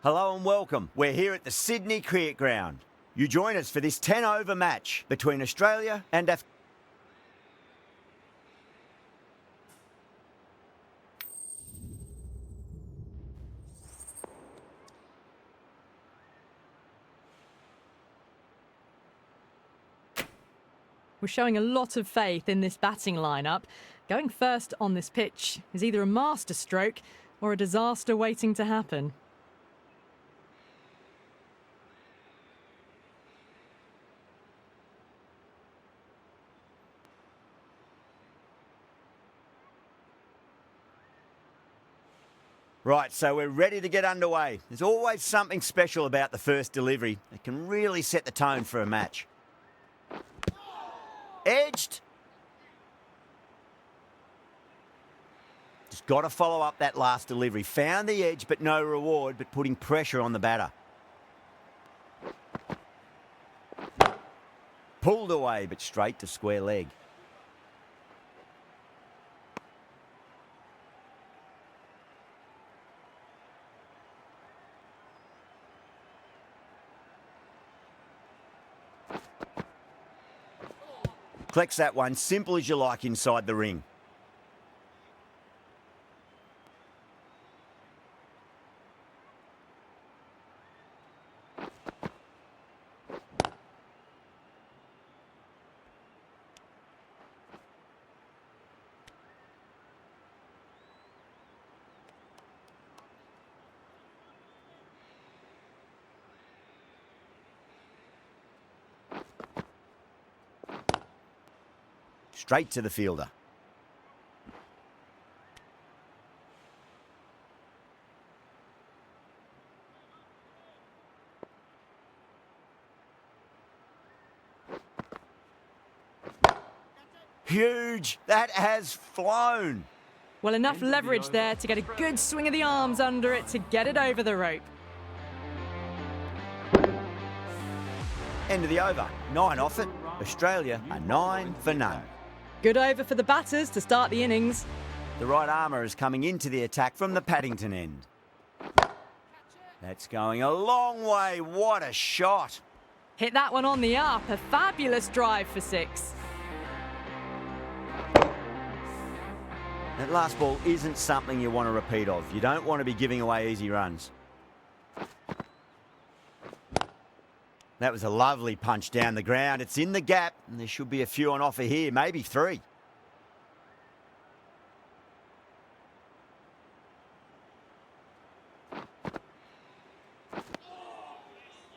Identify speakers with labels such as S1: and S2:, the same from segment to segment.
S1: Hello and welcome. We're here at the Sydney Cricket Ground. You join us for this 10-over match between Australia and Afghanistan.
S2: We're showing a lot of faith in this batting lineup. Going first on this pitch is either a masterstroke or a disaster waiting to happen.
S1: Right, so we're ready to get underway. There's always something special about the first delivery. It can really set the tone for a match. Edged. Just got to follow up that last delivery. Found the edge, but no reward, but putting pressure on the batter. Pulled away, but straight to square leg. Collects that one, simple as you like inside the ring. Straight to the fielder. Huge! That has flown!
S2: Well, enough leverage there to get a good swing of the arms under it to get it over the rope.
S1: End of the over. 9 off it. Australia are 9 for none.
S2: Good over for the batters to start the innings.
S1: The right armour is coming into the attack from the Paddington end. That's going a long way. What a shot.
S2: Hit that one on the up. A fabulous drive for 6.
S1: That last ball isn't something you want to repeat of. You don't want to be giving away easy runs. That was a lovely punch down the ground. It's in the gap, and there should be a few on offer here, maybe 3.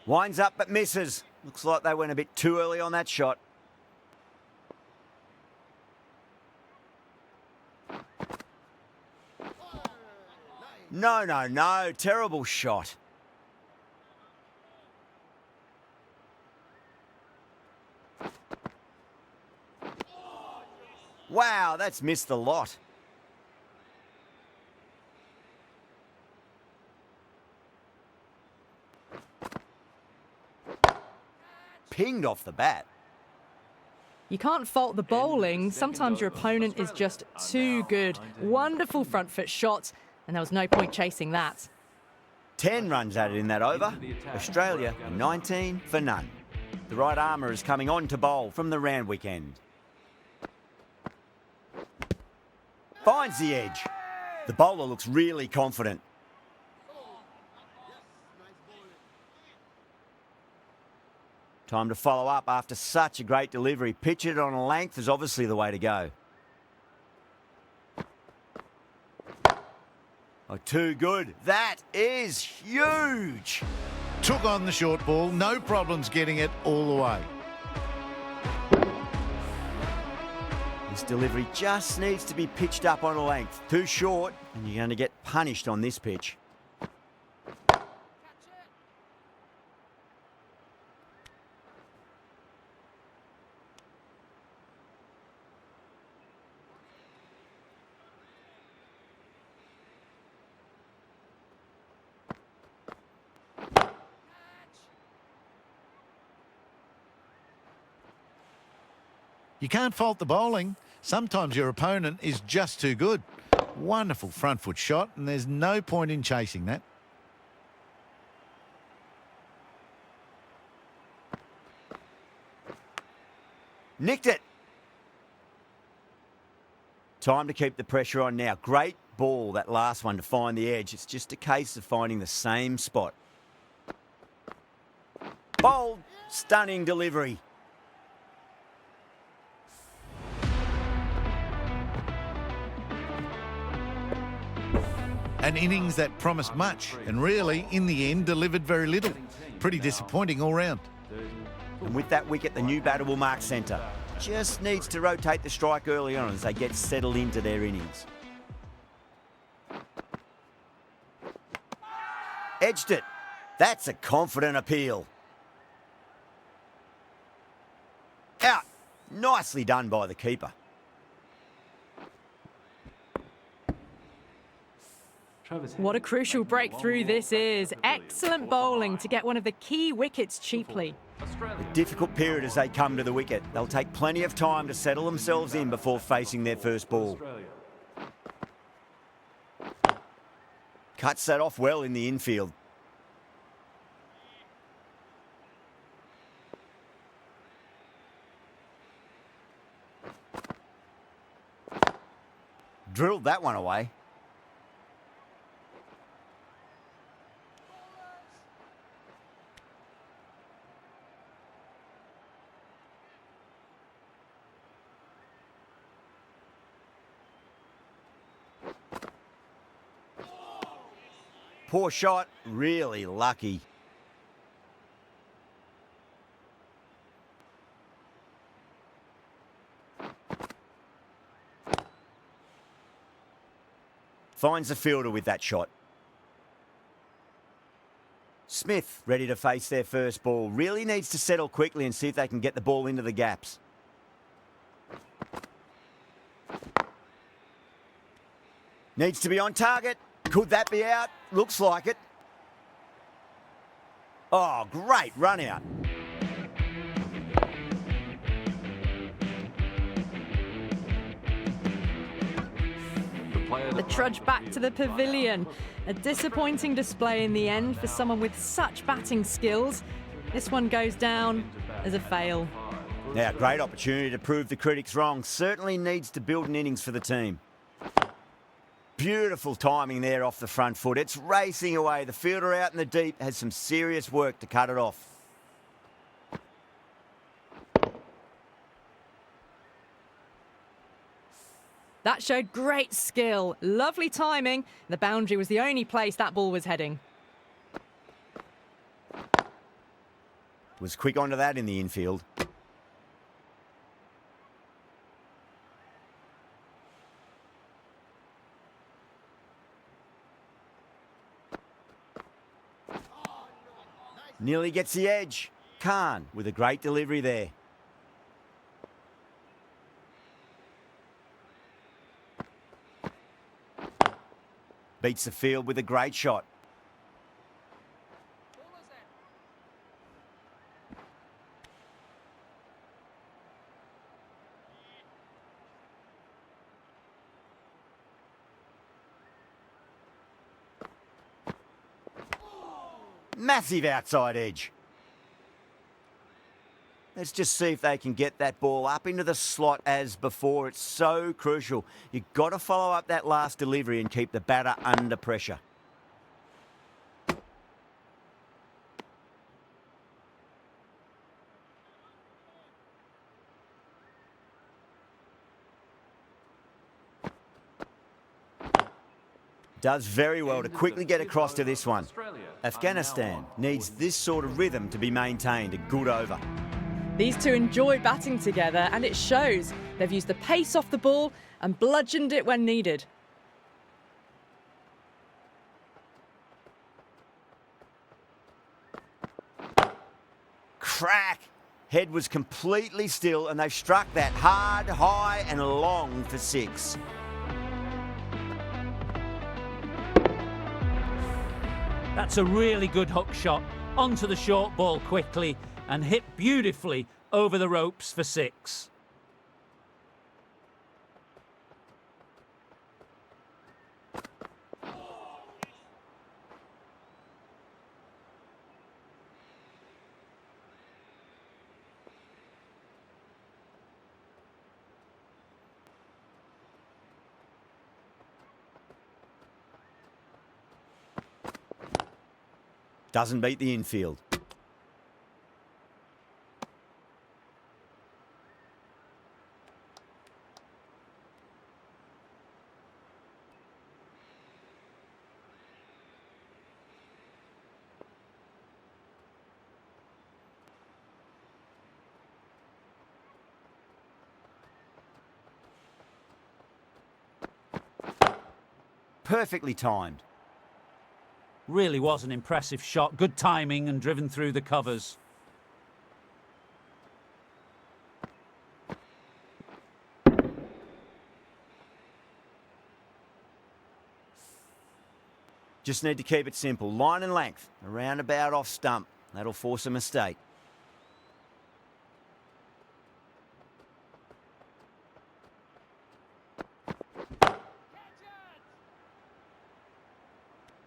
S1: Winds up but misses. Looks like they went a bit too early on that shot. No. Terrible shot. Wow, that's missed the lot. Pinged off the bat.
S2: You can't fault the bowling. Sometimes your opponent is just too good. Wonderful front foot shot, and there was no point chasing that.
S1: 10 runs added in that over. Australia 19 for none. The right armour is coming on to bowl from the Randwick end. Finds the edge. The bowler looks really confident. Time to follow up after such a great delivery. Pitch it on a length is obviously the way to go. Oh, too good. That is huge.
S3: Took on the short ball, no problems getting it all the way.
S1: This delivery just needs to be pitched up on a length. Too short, and you're going to get punished on this pitch.
S3: You can't fault the bowling. Sometimes your opponent is just too good. Wonderful front foot shot, and there's no point in chasing that.
S1: Nicked it. Time to keep the pressure on now. Great ball, that last one, to find the edge. It's just a case of finding the same spot. Bold, stunning delivery.
S3: An innings that promised much and really, in the end, delivered very little. Pretty disappointing all round.
S1: And with that wicket, the new batter will mark centre. Just needs to rotate the strike early on as they get settled into their innings. Edged it. That's a confident appeal. Out. Nicely done by the keeper.
S2: What a crucial breakthrough this is. Excellent bowling to get one of the key wickets cheaply.
S1: A difficult period as they come to the wicket. They'll take plenty of time to settle themselves in before facing their first ball. Cuts that off well in the infield. Drilled that one away. Poor shot, really lucky. Finds the fielder with that shot. Smith ready to face their first ball. Really needs to settle quickly and see if they can get the ball into the gaps. Needs to be on target. Could that be out? Looks like it. Oh, great run out.
S2: The trudge back to the pavilion. A disappointing display in the end for someone with such batting skills. This one goes down as a fail.
S1: Now, great opportunity to prove the critics wrong. Certainly needs to build an innings for the team. Beautiful timing there off the front foot. It's racing away. The fielder out in the deep has some serious work to cut it off.
S2: That showed great skill. Lovely timing. The boundary was the only place that ball was heading.
S1: Was quick onto that in the infield. Nearly gets the edge. Khan with a great delivery there. Beats the field with a great shot. Massive outside edge. Let's just see if they can get that ball up into the slot as before. It's so crucial. You've got to follow up that last delivery and keep the batter under pressure. Does very well to quickly get across to this one. Afghanistan needs this sort of rhythm to be maintained. A good over.
S2: These two enjoy batting together, and it shows. They've used the pace off the ball and bludgeoned it when needed.
S1: Crack! Head was completely still, and they've struck that hard, high and long for six.
S4: That's a really good hook shot onto the short ball quickly and hit beautifully over the ropes for six.
S1: Doesn't beat the infield. Perfectly timed.
S4: Really was an impressive shot. Good timing and driven through the covers.
S1: Just need to keep it simple. Line and length. A roundabout off stump. That'll force a mistake.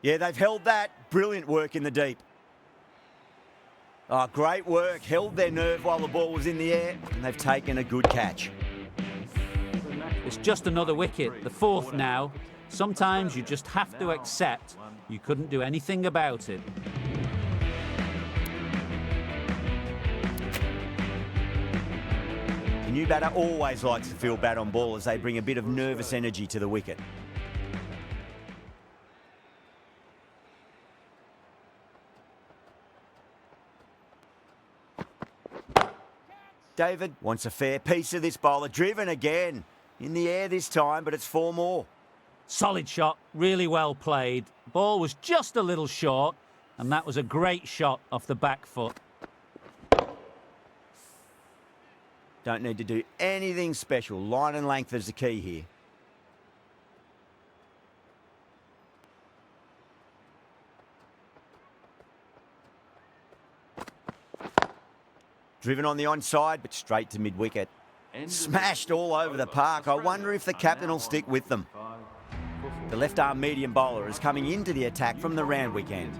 S1: Yeah, they've held that. Brilliant work in the deep. Oh, great work. Held their nerve while the ball was in the air, and they've taken a good catch.
S4: It's just another wicket, the fourth now. Sometimes you just have to accept you couldn't do anything about it.
S1: The new batter always likes to feel bat on ball as they bring a bit of nervous energy to the wicket. David wants a fair piece of this bowler. Driven again. In the air this time, but it's 4 more.
S4: Solid shot, really well played. Ball was just a little short, and that was a great shot off the back foot.
S1: Don't need to do anything special. Line and length is the key here. Driven on the onside, but straight to mid-wicket. Smashed all over the park. I wonder if the captain will stick with them. The left-arm medium bowler is coming into the attack from the Randwick end.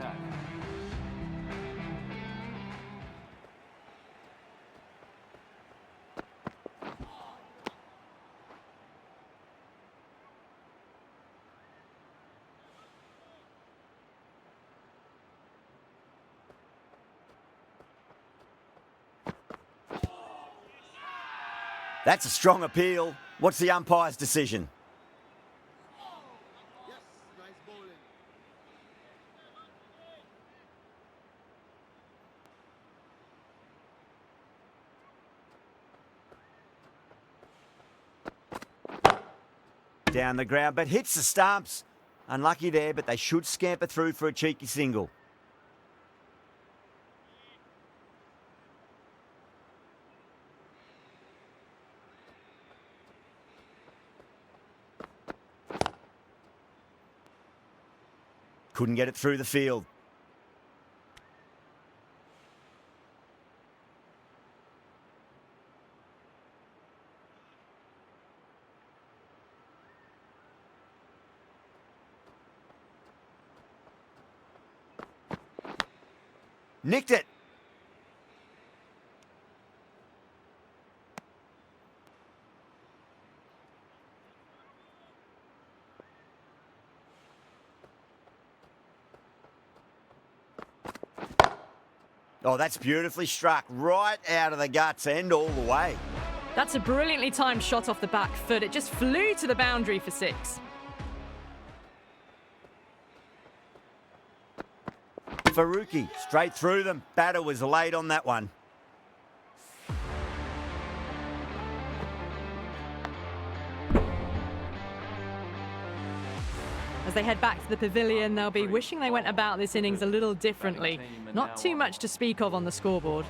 S1: That's a strong appeal. What's the umpire's decision? Down the ground, but hits the stumps. Unlucky there, but they should scamper through for a cheeky single. Couldn't get it through the field. Nicked it. Oh, that's beautifully struck. Right out of the guts end all the way.
S2: That's a brilliantly timed shot off the back foot. It just flew to the boundary for 6.
S1: Faruqi, straight through them. Batter was late on that one.
S2: As they head back to the pavilion, they'll be wishing they went about this innings a little differently. Not too much to speak of on the scoreboard.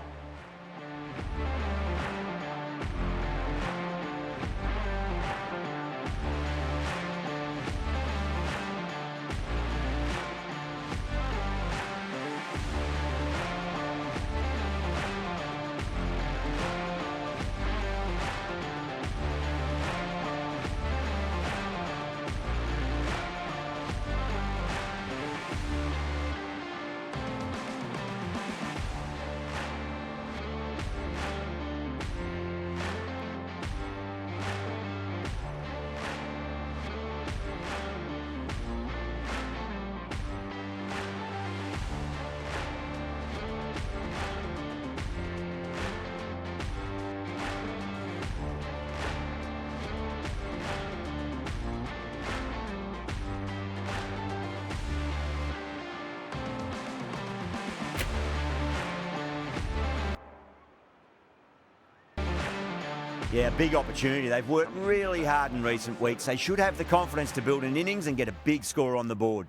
S1: Yeah, big opportunity. They've worked really hard in recent weeks. They should have the confidence to build an innings and get a big score on the board.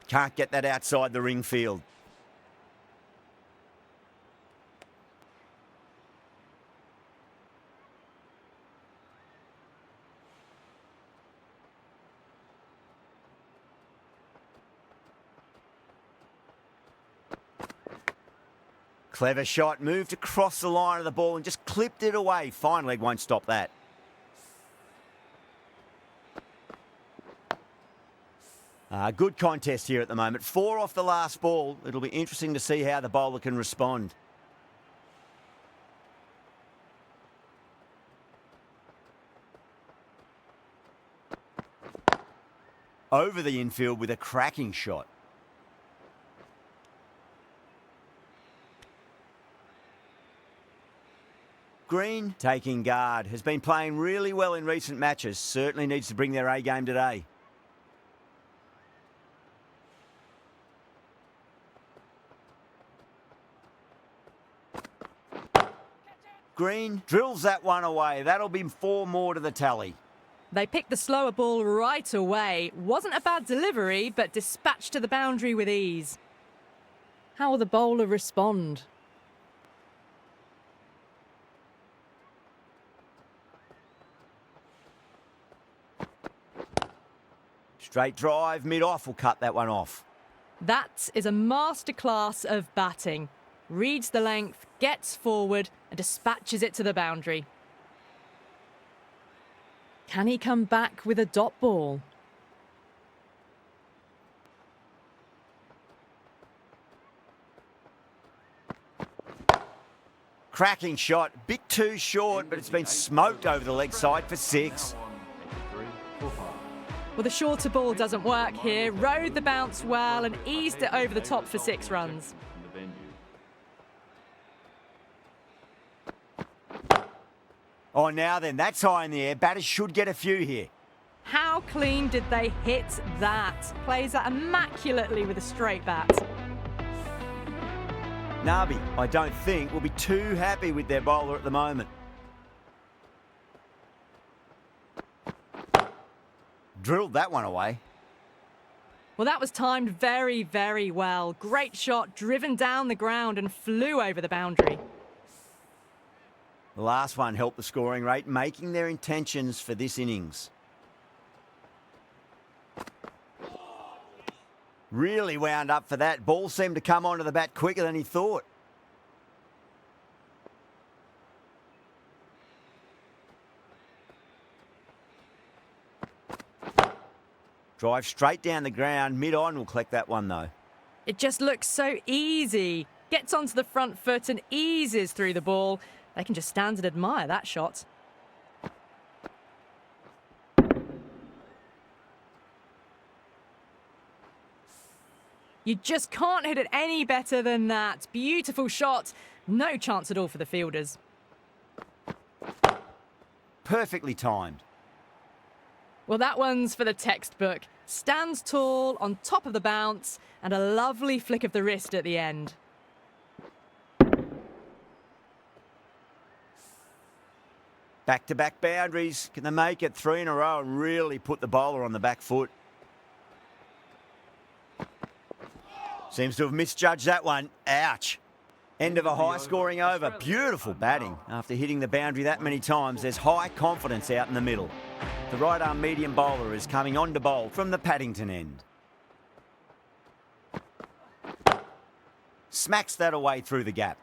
S1: Can't get that outside the ring field. Clever shot, moved across the line of the ball and just clipped it away. Fine leg won't stop that. Good contest here at the moment. 4 off the last ball. It'll be interesting to see how the bowler can respond. Over the infield with a cracking shot. Green, taking guard, has been playing really well in recent matches. Certainly needs to bring their A game today. Green drills that one away. That'll be 4 more to the tally.
S2: They picked the slower ball right away. Wasn't a bad delivery, but dispatched to the boundary with ease. How will the bowler respond?
S1: Straight drive, mid-off will cut that one off.
S2: That is a masterclass of batting. Reads the length, gets forward and dispatches it to the boundary. Can he come back with a dot ball?
S1: Cracking shot, bit too short, but it's been smoked over the leg side for 6.
S2: Well, the shorter ball doesn't work here. Rode the bounce well and eased it over the top for 6 runs.
S1: Oh, now then, that's high in the air. Batters should get a few here.
S2: How clean did they hit that? Plays that immaculately with a straight bat.
S1: Nabi, I don't think, will be too happy with their bowler at the moment. Drilled that one away.
S2: Well, that was timed very, very well. Great shot, driven down the ground and flew over the boundary.
S1: The last one helped the scoring rate, making their intentions for this innings. Really wound up for that. Ball seemed to come onto the bat quicker than he thought. Drive straight down the ground. Mid-on will collect that one, though.
S2: It just looks so easy. Gets onto the front foot and eases through the ball. They can just stand and admire that shot. You just can't hit it any better than that. Beautiful shot. No chance at all for the fielders.
S1: Perfectly timed.
S2: Well, that one's for the textbook. Stands tall, on top of the bounce, and a lovely flick of the wrist at the end.
S1: Back-to-back boundaries. Can they make it 3 in a row and really put the bowler on the back foot? Seems to have misjudged that one. Ouch. End of a high-scoring over. Beautiful batting. After hitting the boundary that many times, there's high confidence out in the middle. The right-arm medium bowler is coming on to bowl from the Paddington end. Smacks that away through the gap.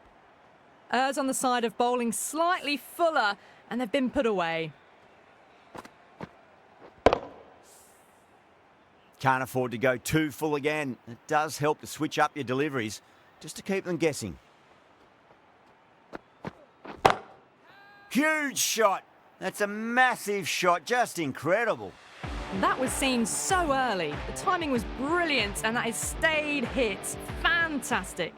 S2: Ers on the side of bowling slightly fuller, and they've been put away.
S1: Can't afford to go too full again. It does help to switch up your deliveries, just to keep them guessing. Huge shot. That's a massive shot, just incredible.
S2: That was seen so early. The timing was brilliant, and that is stayed hit. Fantastic.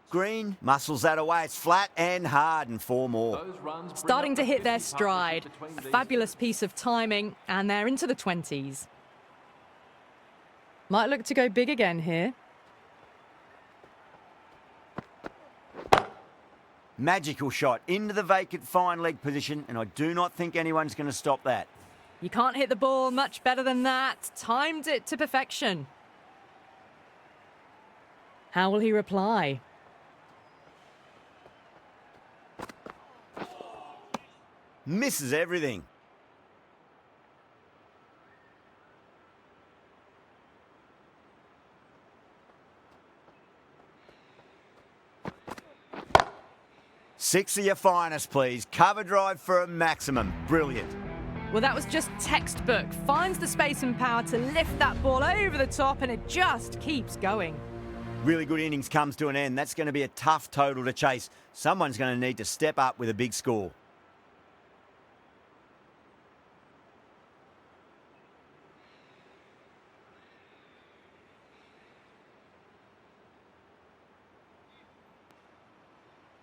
S1: Green muscles that away. It's flat and hard and 4 more.
S2: Starting to hit their stride. A fabulous piece of timing, and they're into the 20s. Might look to go big again here.
S1: Magical shot into the vacant fine leg position, and I do not think anyone's going to stop that.
S2: You can't hit the ball much better than that. Timed it to perfection. How will he reply?
S1: Misses everything. Six of your finest, please. Cover drive for a maximum. Brilliant.
S2: Well, that was just textbook. Finds the space and power to lift that ball over the top, and it just keeps going.
S1: Really good innings comes to an end. That's going to be a tough total to chase. Someone's going to need to step up with a big score.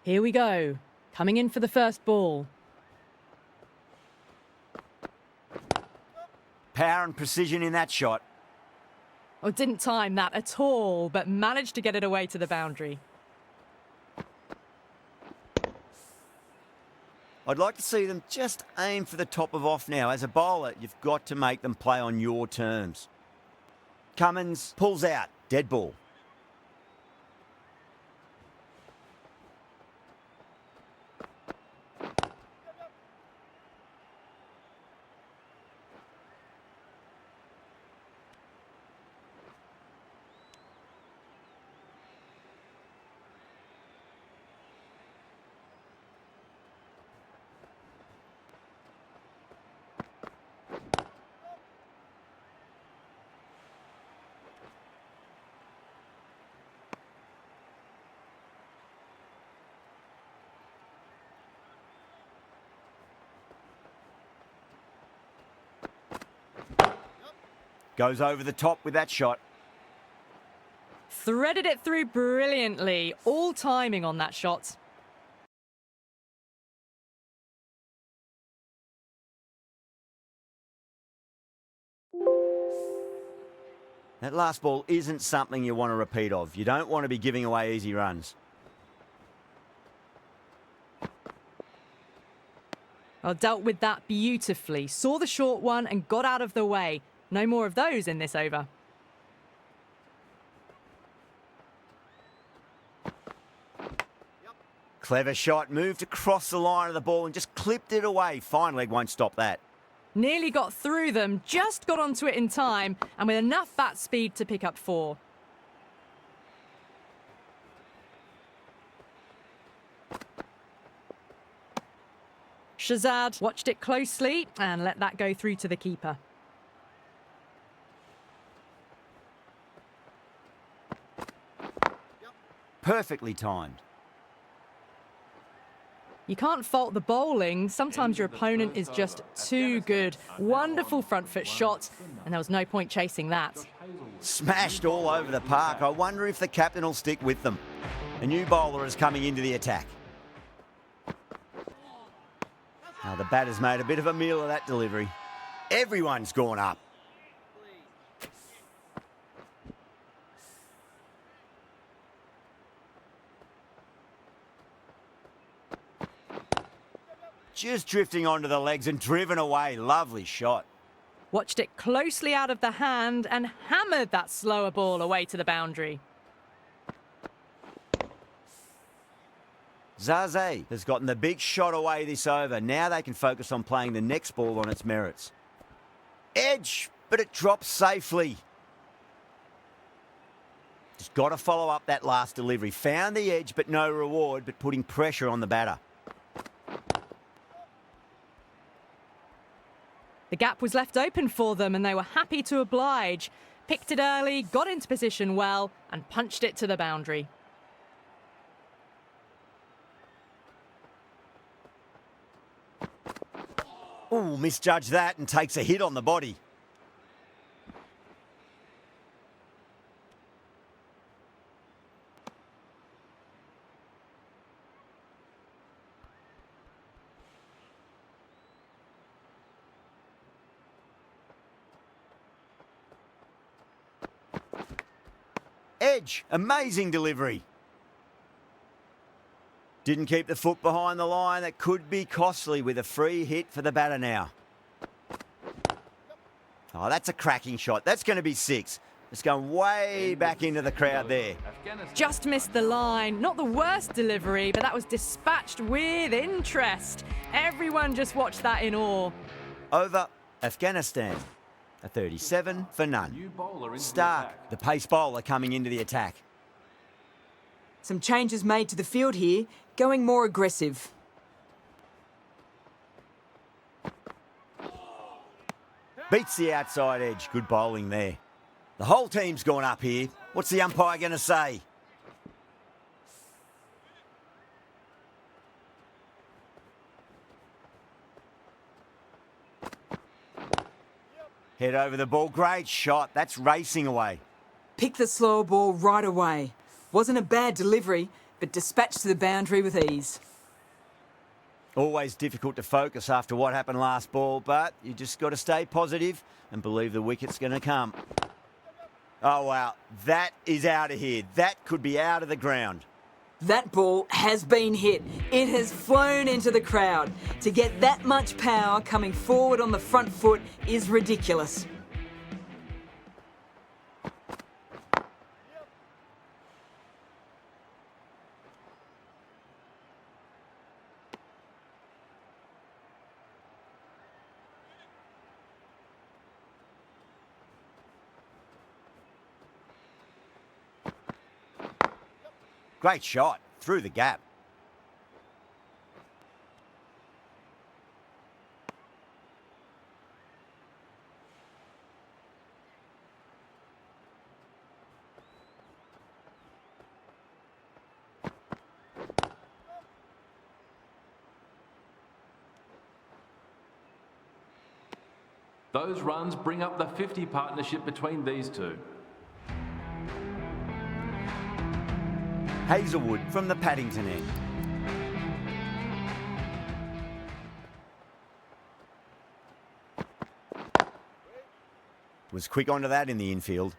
S2: Here we go. Coming in for the first ball.
S1: Power and precision in that shot.
S2: Oh, didn't time that at all, but managed to get it away to the boundary.
S1: I'd like to see them just aim for the top of off now. As a bowler, you've got to make them play on your terms. Cummins pulls out. Dead ball. Goes over the top with that shot.
S2: Threaded it through brilliantly. All timing on that shot.
S1: That last ball isn't something you want to repeat of. You don't want to be giving away easy runs.
S2: Well, dealt with that beautifully. Saw the short one and got out of the way. No more of those in this over.
S1: Clever shot, moved across the line of the ball and just clipped it away. Fine leg won't stop that.
S2: Nearly got through them, just got onto it in time, and with enough bat speed to pick up 4. Shazad watched it closely and let that go through to the keeper.
S1: Perfectly timed.
S2: You can't fault the bowling. Sometimes your opponent is just too good. Wonderful front foot shot, and there was no point chasing that.
S1: Smashed all over the park. I wonder if the captain will stick with them. A new bowler is coming into the attack. Now the batter's made a bit of a meal of that delivery. Everyone's gone up. Just drifting onto the legs and driven away. Lovely shot.
S2: Watched it closely out of the hand and hammered that slower ball away to the boundary.
S1: Zaze has gotten the big shot away this over. Now they can focus on playing the next ball on its merits. Edge, but it drops safely. Just got to follow up that last delivery. Found the edge, but no reward, but putting pressure on the batter.
S2: The gap was left open for them and they were happy to oblige. Picked it early, got into position well and punched it to the boundary.
S1: Ooh, misjudged that and takes a hit on the body. edge. Amazing delivery. Didn't keep the foot behind the line. That could be costly with a free hit for the batter now. Oh, that's a cracking shot. That's going to be 6. It's going way back into the crowd there.
S2: Just missed the line. Not the worst delivery, but that was dispatched with interest. Everyone just watched that in awe.
S1: Over Afghanistan. A 37 for none. Stark, the pace bowler, coming into the attack.
S5: Some changes made to the field here, going more aggressive.
S1: Beats the outside edge. Good bowling there. The whole team's gone up here. What's the umpire going to say? Head over the ball. Great shot. That's racing away.
S5: Pick the slower ball right away. Wasn't a bad delivery, but dispatched to the boundary with ease.
S1: Always difficult to focus after what happened last ball, but you just got to stay positive and believe the wicket's going to come. Oh, wow. That is out of here. That could be out of the ground.
S5: That ball has been hit. It has flown into the crowd. To get that much power coming forward on the front foot is ridiculous.
S1: Great shot. Through the gap.
S6: Those runs bring up the 50 partnership between these two.
S1: Hazelwood from the Paddington end. Was quick onto that in the infield.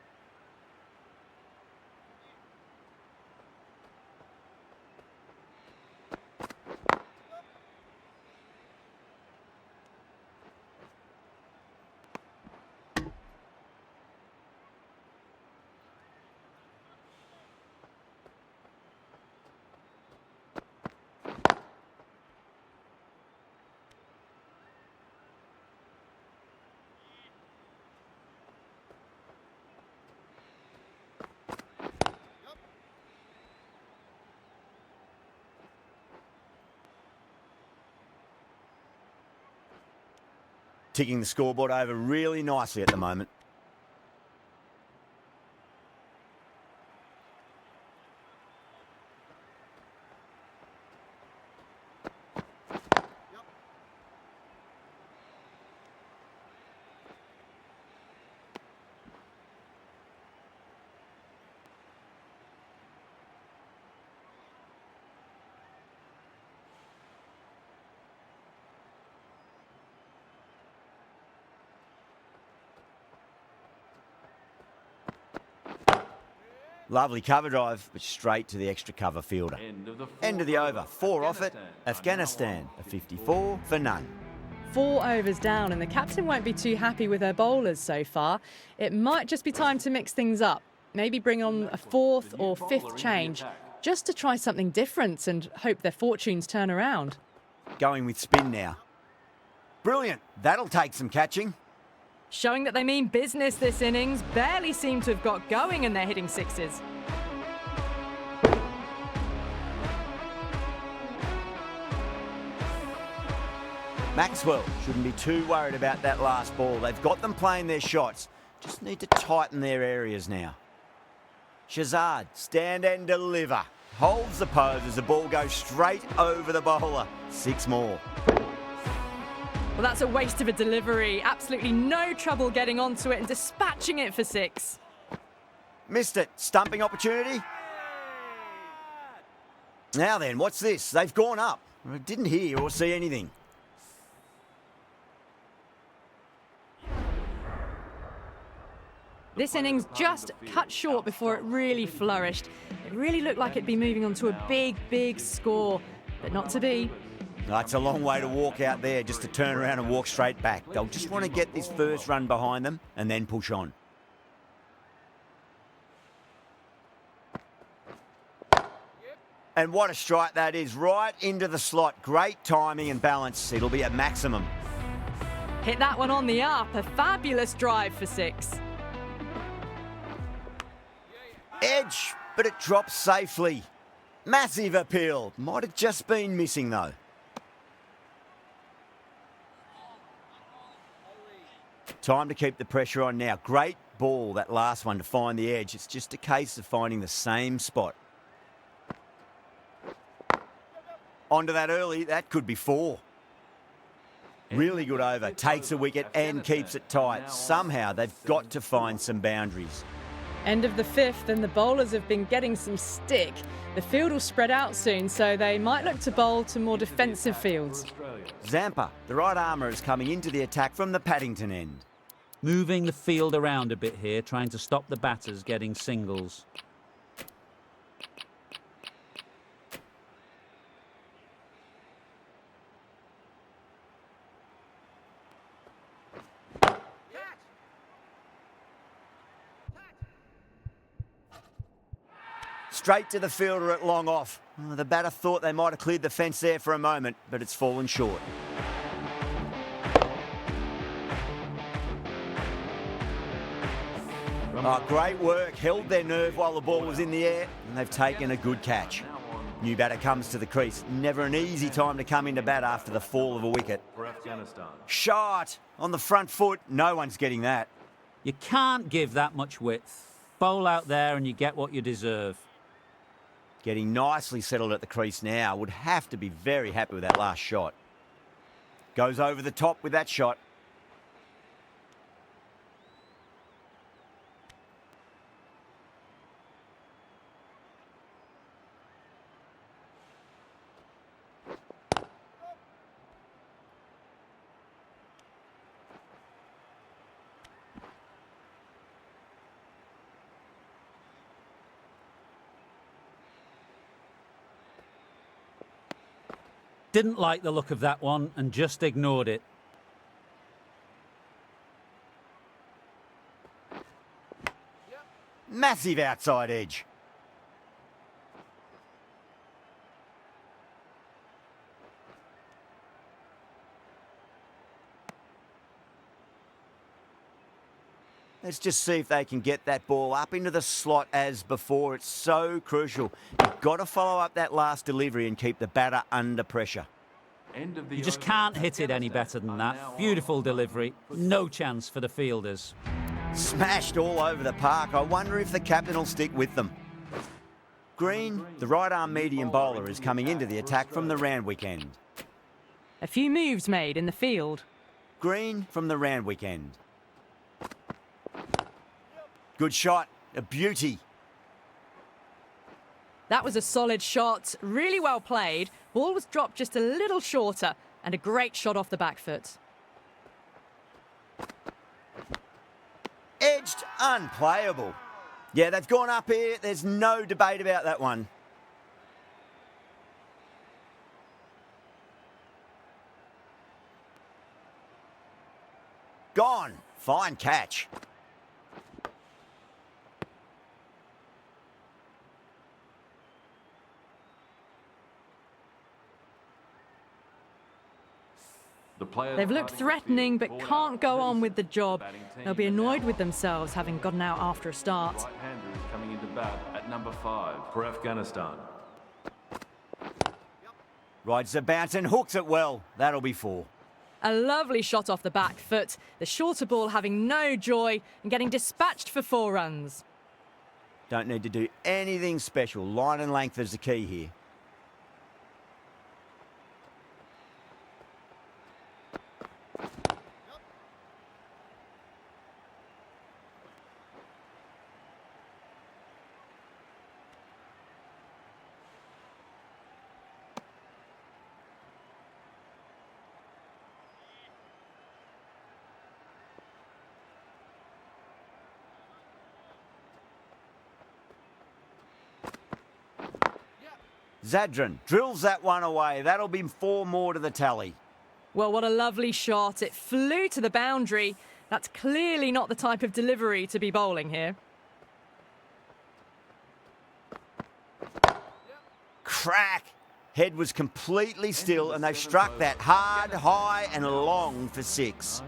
S1: Ticking the scoreboard over really nicely at the moment. Lovely cover drive, but straight to the extra cover fielder. End of the over. 4 off it. Afghanistan, a 54 for none.
S2: 4 overs down, and the captain won't be too happy with her bowlers so far. It might just be time to mix things up. Maybe bring on a 4th or 5th change, just to try something different and hope their fortunes turn around.
S1: Going with spin now. Brilliant. That'll take some catching.
S2: Showing that they mean business this innings. Barely seem to have got going and they're hitting sixes.
S1: Maxwell shouldn't be too worried about that last ball. They've got them playing their shots. Just need to tighten their areas now. Shazad, stand and deliver. Holds the pose as the ball goes straight over the bowler. 6 more.
S2: Well, that's a waste of a delivery. Absolutely no trouble getting onto it and dispatching it for 6.
S1: Missed it. Stumping opportunity. Now then, what's this? They've gone up. I didn't hear or see anything.
S2: This innings just cut short before it really flourished. It really looked like it'd be moving on to a big, big score, but not to be.
S1: That's a long way to walk out there just to turn around and walk straight back. They'll just want to get this first run behind them and then push on. And what a strike that is, right into the slot. Great timing and balance. It'll be at maximum.
S2: Hit that one on the up. A fabulous drive for 6.
S1: Edge, but it drops safely. Massive appeal. Might have just been missing though. Time to keep the pressure on now. Great ball, that last one, to find the edge. It's just a case of finding the same spot. Onto that early, that could be 4. Really good over, takes a wicket and keeps it tight. Somehow they've got to find some boundaries.
S2: End of the 5th, and the bowlers have been getting some stick. The field will spread out soon, so they might look to bowl to more defensive fields.
S1: Zampa, the right armour, is coming into the attack from the Paddington end.
S4: Moving the field around a bit here, trying to stop the batters getting singles.
S1: Straight to the fielder at long off. Oh, the batter thought they might have cleared the fence there for a moment, but it's fallen short. Oh, great work. Held their nerve while the ball was in the air, and they've taken a good catch. New batter comes to the crease. Never an easy time to come into bat after the fall of a wicket.
S6: For Afghanistan.
S1: Shot on the front foot. No one's getting that.
S4: You can't give that much width. Bowl out there and you get what you deserve.
S1: Getting nicely settled at the crease now. Would have to be very happy with that last shot. Goes over the top with that shot.
S4: Didn't like the look of that one and just ignored it.
S1: Massive outside edge. Let's just see if they can get that ball up into the slot as before. It's so crucial. You've got to follow up that last delivery and keep the batter under pressure.
S4: You just can't hit it any better than that. Beautiful delivery. No chance for the fielders.
S1: Smashed all over the park. I wonder if the captain will stick with them. Green, the right-arm medium bowler, is coming into the attack from the Randwick end.
S2: A few moves made in the field.
S1: Green from the Randwick end. Good shot, a beauty.
S2: That was a solid shot, really well played. Ball was dropped just a little shorter, and a great shot off the back foot.
S1: Edged, unplayable. Yeah, they've gone up here. There's no debate about that one. Gone. Fine catch.
S2: They've looked threatening but can't go on with the job. They'll be annoyed with themselves having gotten out after a start.
S6: Right-hander is coming into bat at number 5 for Afghanistan.
S1: Rides the bounce and hooks it well. That'll be 4.
S2: A lovely shot off the back foot. The shorter ball having no joy and getting dispatched for 4 runs.
S1: Don't need to do anything special. Line and length is the key here. Zadran drills that one away. That'll be 4 more to the tally.
S2: Well, what a lovely shot. It flew to the boundary. That's clearly not the type of delivery to be bowling here.
S1: Crack! Head was completely still and they've struck that hard, high and long for 6.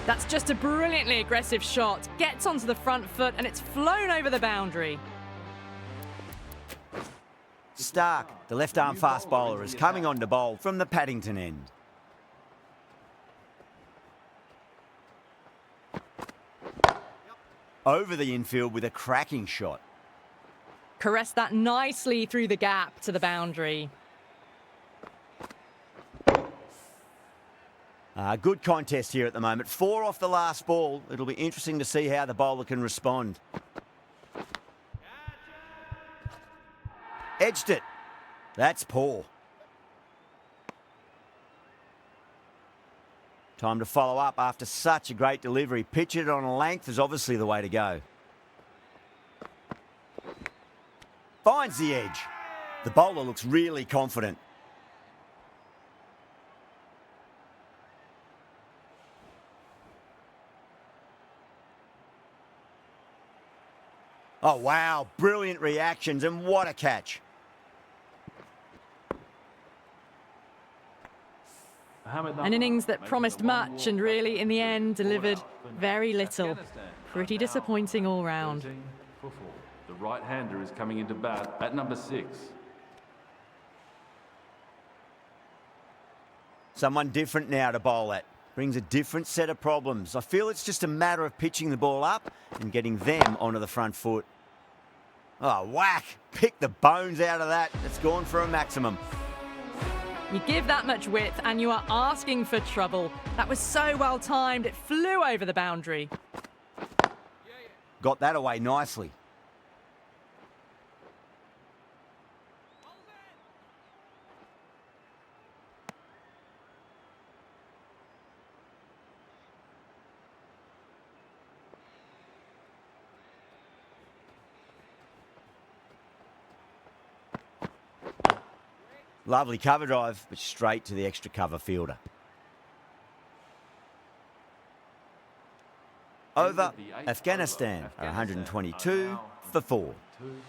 S2: That's just a brilliantly aggressive shot. Gets onto the front foot and it's flown over the boundary.
S1: Stark, the left-arm fast bowler, is coming on to bowl from the Paddington end. Over the infield with a cracking shot.
S2: Caressed that nicely through the gap to the boundary.
S1: Good contest here at the moment. 4 off the last ball. It'll be interesting to see how the bowler can respond. Edged it. That's poor. Time to follow up after such a great delivery. Pitch it on a length is obviously the way to go. Finds the edge. The bowler looks really confident. Oh, wow. Brilliant reactions and what a catch.
S2: An innings that promised much and really, in the end, delivered very little. Pretty disappointing all round.
S6: The right-hander is coming into bat at number 6.
S1: Someone different now to bowl at. Brings a different set of problems. I feel it's just a matter of pitching the ball up and getting them onto the front foot. Oh, whack! Pick the bones out of that. It's gone for a maximum.
S2: You give that much width and you are asking for trouble. That was so well timed, it flew over the boundary.
S1: Got that away nicely. Lovely cover drive, but straight to the extra cover fielder. Over, Afghanistan are 122 for 4.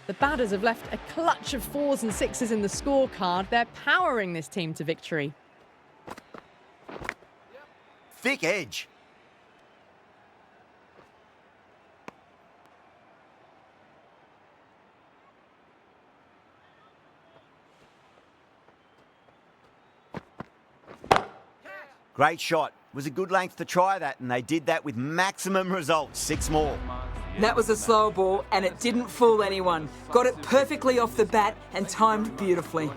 S2: The batters have left a clutch of 4s and 6s in the scorecard. They're powering this team to victory.
S1: Thick edge. Great shot. Was a good length to try that, and they did that with maximum results. 6 more.
S5: That was a slow ball and it didn't fool anyone. Got it perfectly off the bat and timed beautifully.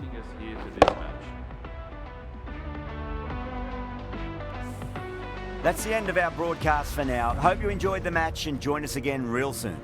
S1: That's the end of our broadcast for now. Hope you enjoyed the match and join us again real soon.